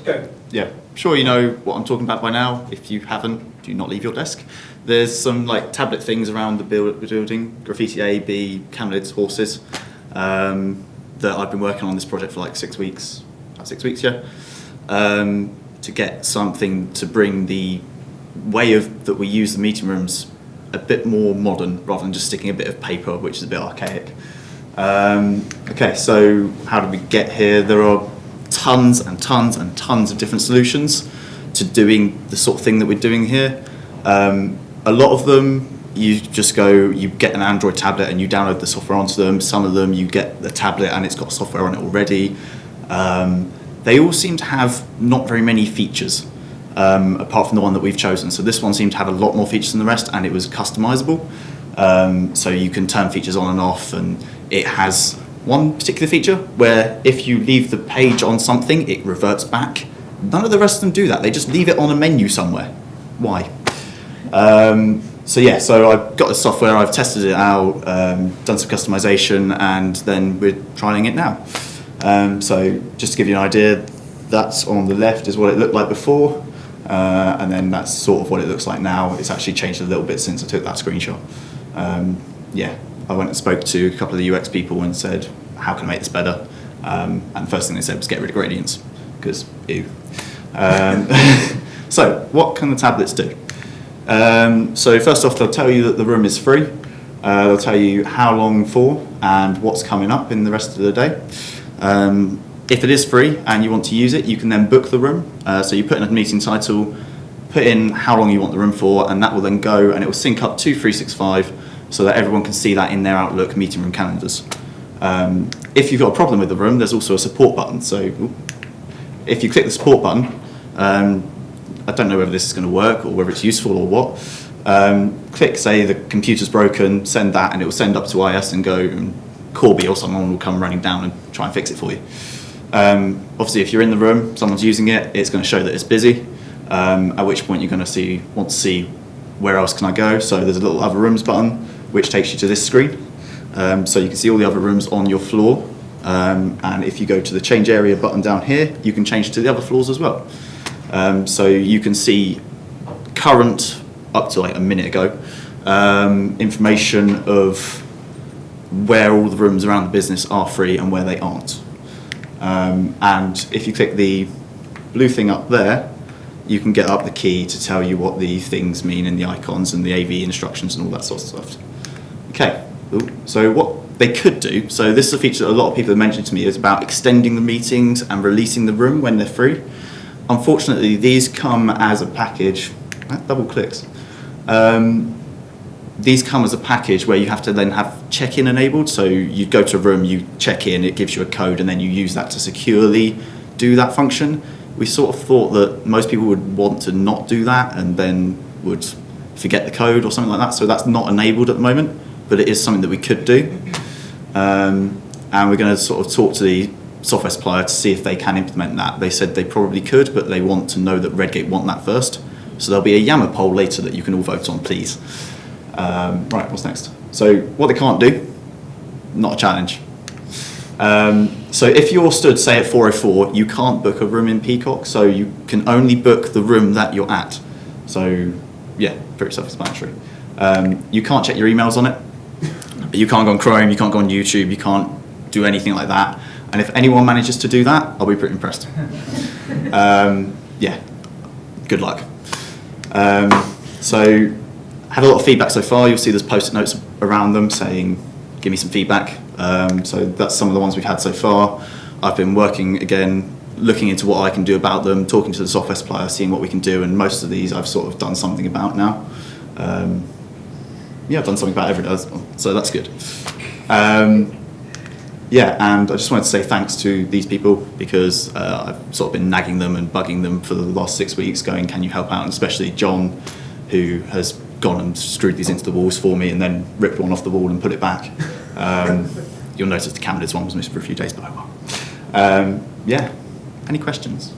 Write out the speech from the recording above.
Go. Yeah, sure you know what I'm talking about by now. If you haven't, do not leave your desk. There's some like tablet things around the building, graffiti A, B, camelids, horses, that I've been working on this project for like 6 weeks, about 6 weeks, yeah, to get something to bring the way that we use the meeting rooms a bit more modern rather than just sticking a bit of paper, which is a bit archaic. Okay, so how did we get here? There are tons and tons and tons of different solutions to doing the sort of thing that we're doing here. A lot of them, you just go, you get an Android tablet and you download the software onto them. Some of them, you get the tablet and it's got software on it already. They all seem to have not very many features, apart from the one that we've chosen. So this one seemed to have a lot more features than the rest, and it was customizable. So you can turn features on and off, and it has one particular feature where if you leave the page on something, it reverts back. None of the rest of them do that. They just leave it on a menu somewhere. Why? So I've got the software, I've tested it out, done some customization, and then we're trialing it now. So just to give you an idea, that's on the left is what it looked like before, and then that's sort of what it looks like now. It's actually changed a little bit since I took that screenshot. I went and spoke to a couple of the UX people and said, how can I make this better? And the first thing they said was get rid of gradients, because ew. So what can the tablets do? So first off, they'll tell you that the room is free. They'll tell you how long for and what's coming up in the rest of the day. If it is free and you want to use it, you can then book the room. So you put in a meeting title, put in how long you want the room for, and that will then go and it will sync up to 365 so that everyone can see that in their Outlook meeting room calendars. If you've got a problem with the room, there's also a support button. So if you click the support button, I don't know whether this is going to work or whether it's useful or what. Click, say the computer's broken, send that, and it will send up to IS and go, and Corby or someone will come running down and try and fix it for you. Obviously, if you're in the room, someone's using it, it's going to show that it's busy, at which point you're going to want to see where else can I go. So there's a little other rooms button, which takes you to this screen. So you can see all the other rooms on your floor. And if you go to the change area button down here, you can change to the other floors as well. So you can see current, up to like a minute ago, information of where all the rooms around the business are free and where they aren't. And if you click the blue thing up there, you can get up the key to tell you what the things mean and the icons and the AV instructions and all that sort of stuff. Okay, so what they could do, so this is a feature that a lot of people have mentioned to me, is about extending the meetings and releasing the room when they're free. Unfortunately, these come as a package. That double clicks. These come as a package where you have to then have check-in enabled. So you go to a room, you check in, it gives you a code, and then you use that to securely do that function. We sort of thought that most people would want to not do that and then would forget the code or something like that. So that's not enabled at the moment, but it is something that we could do. And we're going to sort of talk to the software supplier to see if they can implement that. They said they probably could, but they want to know that Redgate want that first. So there'll be a Yammer poll later that you can all vote on, please. Right, what's next? So what they can't do, not a challenge. So if you're stood, say, at 4:04, you can't book a room in Peacock, so you can only book the room that you're at. So, yeah, pretty self-explanatory. You can't check your emails on it. You can't go on Chrome, you can't go on YouTube, you can't do anything like that. And if anyone manages to do that, I'll be pretty impressed. Yeah, good luck. So, had a lot of feedback so far. You'll see there's post-it notes around them saying, give me some feedback. So that's some of the ones we've had so far. I've been working again, looking into what I can do about them, talking to the software supplier, seeing what we can do, and most of these I've sort of done something about now. I've done something about every day, so that's good. And I just wanted to say thanks to these people because I've sort of been nagging them and bugging them for the last 6 weeks, going, can you help out? And especially John, who has gone and screwed these into the walls for me and then ripped one off the wall and put it back. You'll notice the camelids one was missing for a few days, but I will. Any questions?